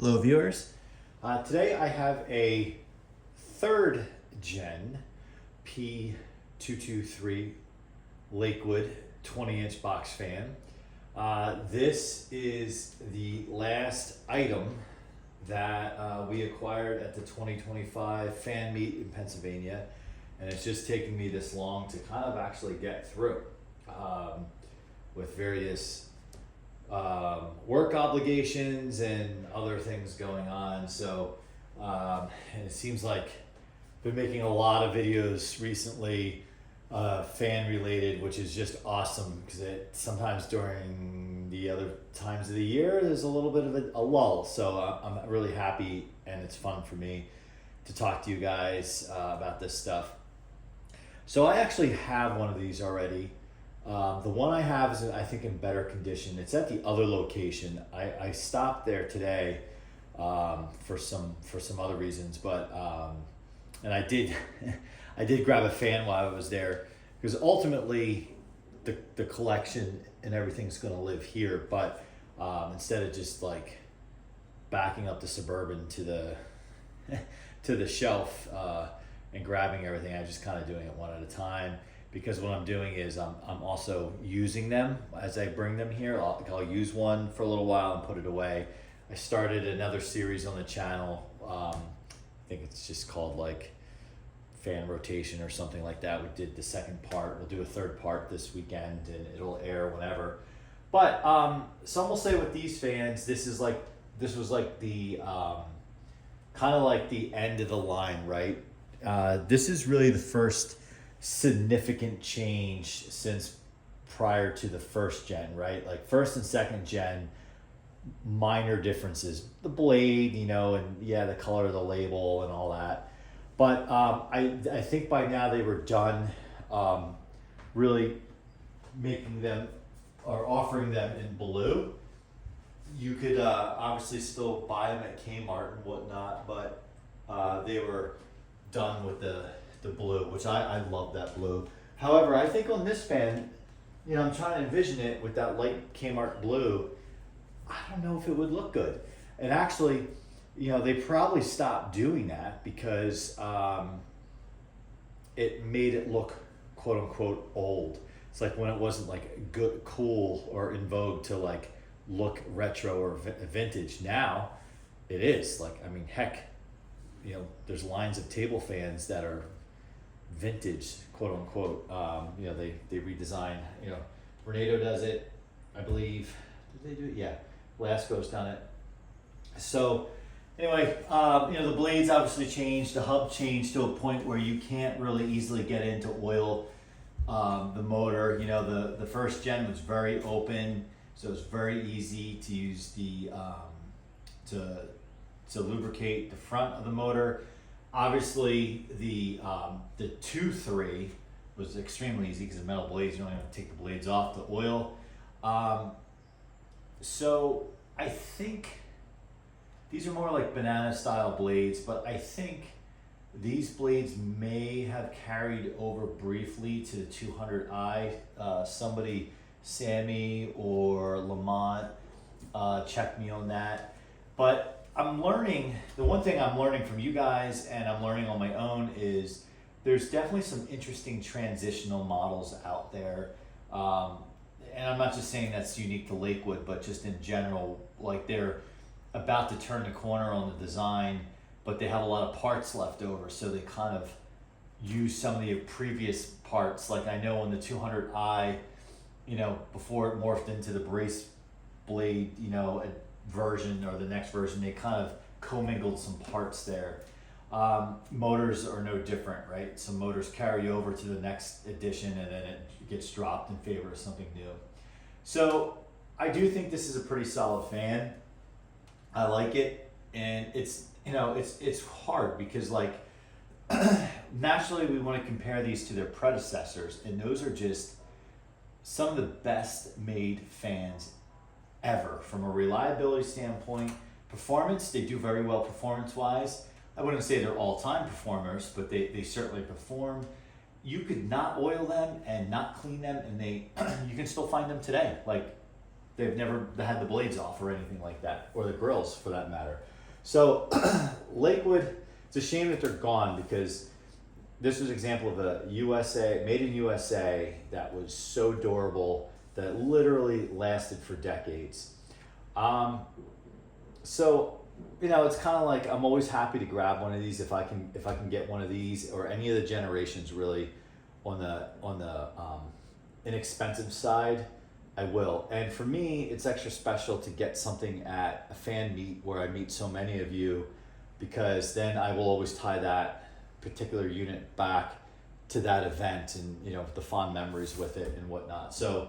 Hello viewers. Today I have a third gen P-223 Lakewood 20-inch box fan. This is the last item that we acquired at the 2025 fan meet in Pennsylvania, and it's just taking me this long to kind of actually get through with various work obligations and other things going on. So and it seems like I've been making a lot of videos recently fan related, which is just awesome because it sometimes during the other times of the year there's a little bit of a lull. So I'm really happy, and it's fun for me to talk to you guys about this stuff. So I actually have one of these already. The one I have is, I think, in better condition. It's at the other location. I stopped there today for some other reasons, but and I did I did grab a fan while I was there, because ultimately the collection and everything's going to live here. But instead of just like backing up the Suburban to the to the shelf and grabbing everything, I'm just kind of doing it one at a time. Because what I'm doing is I'm also using them as I bring them here. I'll use one for a little while and put it away. I started another series on the channel. I think it's just called like Fan Rotation or something like that. We did the second part. We'll do a third part this weekend, and it'll air whenever. But some will say with these fans, this was like the kind of like the end of the line, right? This is really the first significant change since prior to the first gen, right? Like first and second gen, minor differences, the blade, and yeah, the color of the label and all that. But I think by now they were done really making them or offering them in blue. You could obviously still buy them at Kmart and whatnot, but they were done with the blue, which I love that blue. However, I think on this fan, I'm trying to envision it with that light Kmart blue. I don't know if it would look good. And actually, they probably stopped doing that because it made it look quote unquote old. It's like when it wasn't like good, cool, or in vogue to like look retro or vintage. Now it is. Like, I mean, heck, there's lines of table fans that are vintage, quote unquote. They redesign. Renato does it, I believe. Did they do it? Yeah, Lasco's done it. So anyway, the blades obviously changed. The hub changed to a point where you can't really easily get into oil the motor. The first gen was very open, so it's very easy to use the to lubricate the front of the motor. Obviously, the 2.3 was extremely easy because of metal blades. You don't have to take the blades off the oil. So I think these are more like banana style blades, but I think these blades may have carried over briefly to the 200i. Somebody, Sammy or Lamont, checked me on that. But I'm learning, the one thing I'm learning from you guys and I'm learning on my own is there's definitely some interesting transitional models out there. And I'm not just saying that's unique to Lakewood, but just in general, like they're about to turn the corner on the design, but they have a lot of parts left over. So they kind of use some of the previous parts. Like I know on the 200i, before it morphed into the brace blade, version or the next version, they kind of commingled some parts there. Motors are no different, right? Some motors carry over to the next edition and then it gets dropped in favor of something new. So I do think this is a pretty solid fan. I like it, and it's hard because like naturally we want to compare these to their predecessors, and those are just some of the best made fans ever from a reliability standpoint. Performance, they do very well performance wise. I wouldn't say they're all-time performers, but they certainly perform. You could not oil them and not clean them, and you can still find them today. Like they've never had the blades off or anything like that, or the grills for that matter. So Lakewood, it's a shame that they're gone, because this was an example of a USA, made in USA, that was so durable that literally lasted for decades. So, you know, it's kind of like, I'm always happy to grab one of these if I can get one of these, or any of the generations really, on the inexpensive side, I will. And for me, it's extra special to get something at a fan meet where I meet so many of you, because then I will always tie that particular unit back to that event, and, you know, the fond memories with it and whatnot. So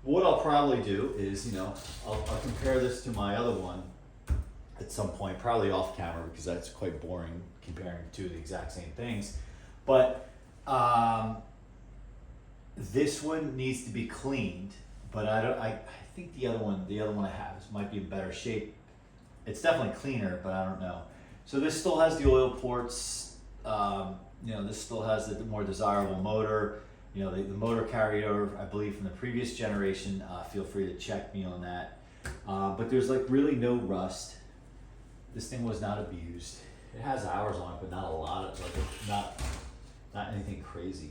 what I'll probably do is, you know, I'll compare this to my other one at some point, probably off camera, because that's quite boring comparing two of the exact same things. But this one needs to be cleaned, but I think the other one I have might be in better shape. It's definitely cleaner, but I don't know. So this still has the oil ports. You know, this still has the more desirable motor. You know, the motor carried over, I believe, from the previous generation. Feel free to check me on that. But there's like really no rust. This thing was not abused. It has hours on it, but not a lot. Not anything crazy.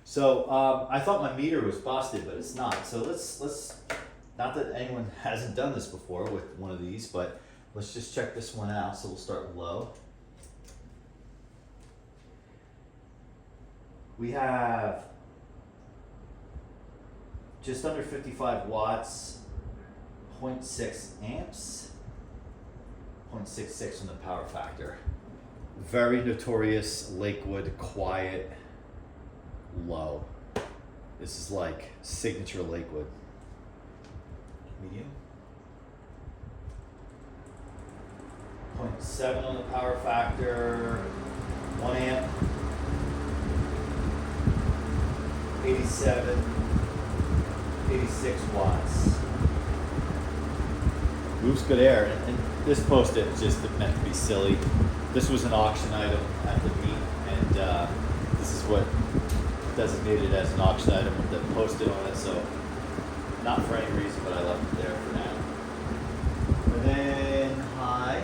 So I thought my meter was busted, but it's not. So let's not that anyone hasn't done this before with one of these, but let's just check this one out. So we'll start low. We have just under 55 watts, 0.6 amps, 0.66 on the power factor. Very notorious Lakewood quiet low. This is like signature Lakewood. Medium. 0.7 on the power factor, 1 amp, 86 watts. Moves good air, and this post-it is just meant to be silly. This was an auction item at the meet, and this is what designated as an auction item with the post-it on it, so not for any reason, but I left it there for now. And then high,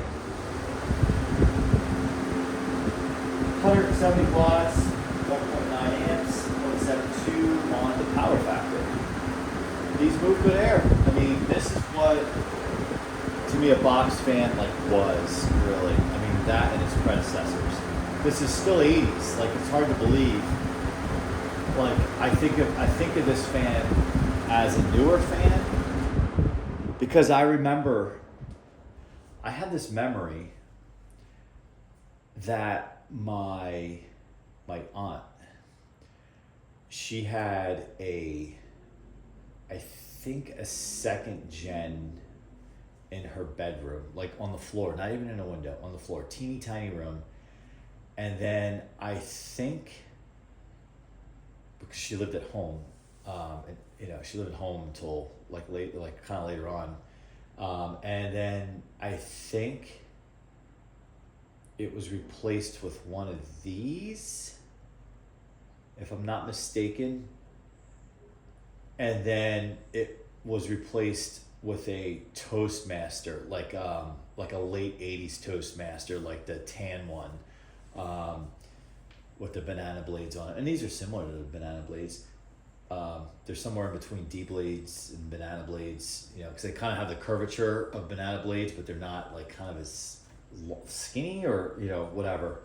170 watts, 1.9 amps, 0.72 on the power factor. These move good air. I mean, this is what, to me, a box fan was, really. I mean, that and its predecessors. This is still 80s. Like, it's hard to believe. Like, I think of this fan as a newer fan, because I remember I had this memory that my aunt, she had I think a second gen in her bedroom, like on the floor, not even in a window, on the floor, teeny tiny room. And then I think, because she lived at home, she lived at home until kind of later on. And then I think it was replaced with one of these, if I'm not mistaken. And then it was replaced with a Toastmaster, like a late 80s Toastmaster, like the tan one, with the banana blades on it. And these are similar to the banana blades. They're somewhere in between D blades and banana blades, because they kind of have the curvature of banana blades, but they're not like kind of as skinny or, whatever.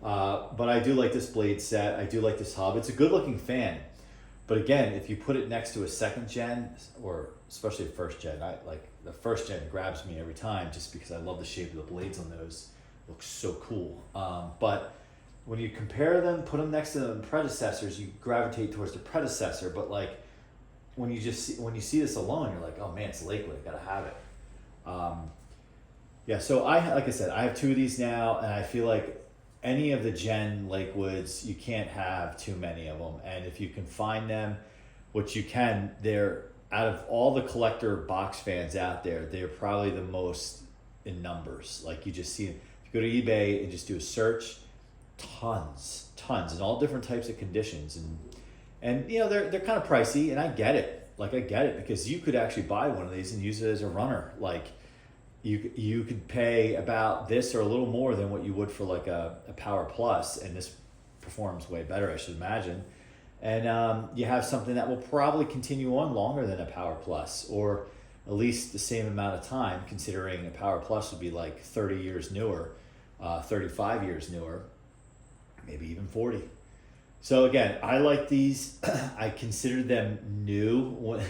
But I do like this blade set. I do like this hub. It's a good looking fan. But again, if you put it next to a second gen, or especially a first gen, the first gen grabs me every time, just because I love the shape of the blades on those. It looks so cool. But when you compare them, put them next to the predecessors, you gravitate towards the predecessor. But when you see this alone, you're like, oh man, it's Lakewood, I gotta have it. So like I said, I have two of these now, and I feel like any of the Gen Lakewoods, you can't have too many of them. And if you can find them, which you can, they're, out of all the collector box fans out there, they're probably the most in numbers. Like, you just see them. If you go to eBay and just do a search, tons, and all different types of conditions. And they're kind of pricey, and I get it. like I get it, because you could actually buy one of these and use it as a runner. Like you could pay about this or a little more than what you would for like a Power Plus, and this performs way better, I should imagine. And you have something that will probably continue on longer than a Power Plus, or at least the same amount of time, considering a Power Plus would be like 30 years newer, 35 years newer, maybe even 40. So again, I like these. I consider them new.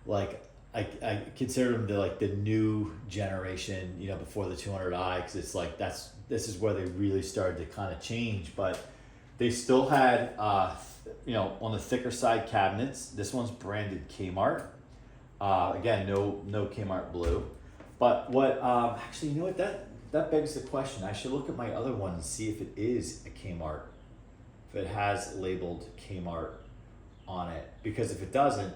Like I consider them the new generation, you know, before the 200i, because it's like this is where they really started to kind of change. But they still had, you know, on the thicker side cabinets. This one's branded Kmart. Again, no Kmart blue. But what actually, you know what, that begs the question. I should look at my other one and see if it is a Kmart. If it has labeled Kmart on it, because if it doesn't,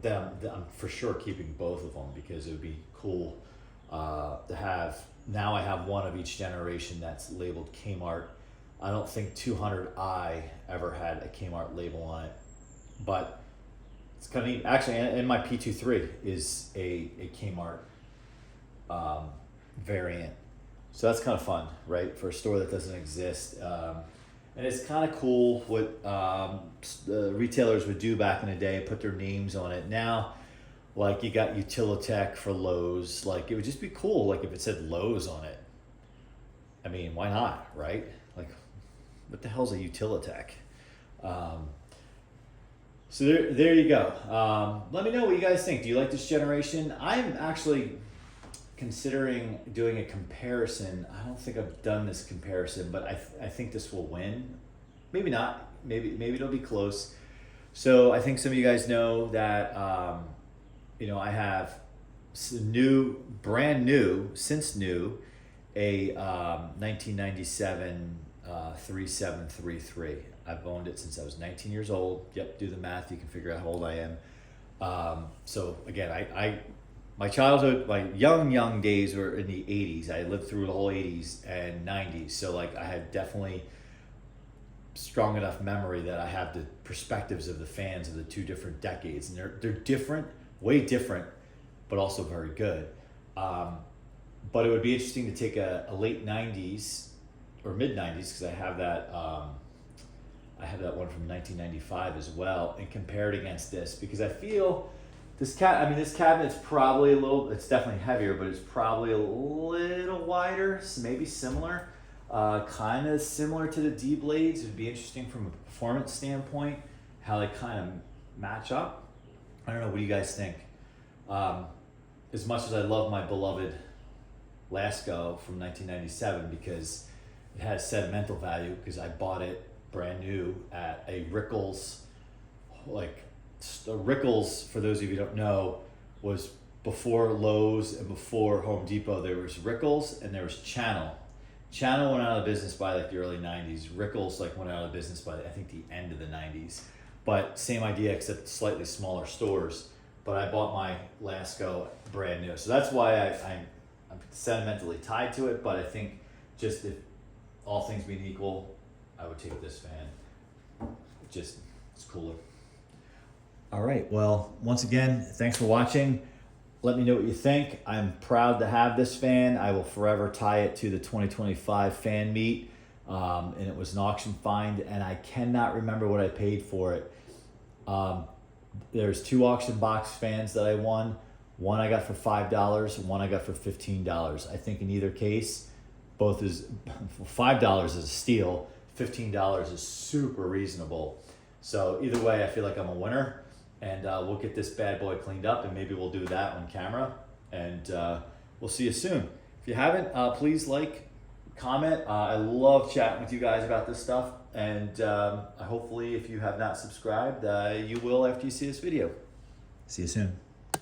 then I'm for sure keeping both of them, because it would be cool to have. Now I have one of each generation that's labeled Kmart. I don't think 200i ever had a Kmart label on it, but it's kind of neat. Actually, and my P-223 is a Kmart variant. So that's kind of fun, right? For a store that doesn't exist. And it's kind of cool what the retailers would do back in the day, put their names on it. Now, like, you got Utilitech for Lowe's. Like, it would just be cool, like, if it said Lowe's on it. I mean, why not, right? Like, what the hell's a Utilitech? So there you go. Let me know what you guys think. Do you like this generation? I'm actually considering doing a comparison. I don't think I've done this comparison, but I think this will win. Maybe not. Maybe it'll be close. So I think some of you guys know that you know, I have brand new, a 1997 3733. I've owned it since I was 19 years old. Yep, do the math. You can figure out how old I am. So again, my childhood, my young days were in the 80s. I lived through the whole 80s and 90s. So like, I had definitely strong enough memory that I have the perspectives of the fans of the two different decades. And they're different, way different, but also very good. But it would be interesting to take a late 90s or mid 90s, because I have that one from 1995 as well, and compare it against this, because I feel this cabinet's probably it's definitely heavier, but it's probably a little wider, so maybe similar, kind of similar to the D blades. It would be interesting from a performance standpoint how they kind of match up. I don't know, what do you guys think? As much as I love my beloved Lasco from 1997, because it has sentimental value, because I bought it brand new at a Rickles. Like, Rickles, for those of you who don't know, was before Lowe's and before Home Depot. There was Rickles and there was Channel. Channel went out of business by like the early 90s. Rickles like went out of business by, I think, the end of the 90s. But same idea, except slightly smaller stores. But I bought my Lasco brand new. So that's why I'm sentimentally tied to it. But I think, just if all things being equal, I would take this fan. It's cooler. All right, well, once again, thanks for watching. Let me know what you think. I'm proud to have this fan. I will forever tie it to the 2025 fan meet. And it was an auction find, and I cannot remember what I paid for it. There's two auction box fans that I won. One I got for $5, one I got for $15. I think in either case, both is $5 is a steal, $15 is super reasonable. So either way, I feel like I'm a winner. And we'll get this bad boy cleaned up, and maybe we'll do that on camera. And we'll see you soon. If you haven't, please like, comment. I love chatting with you guys about this stuff. And hopefully, if you have not subscribed, you will after you see this video. See you soon.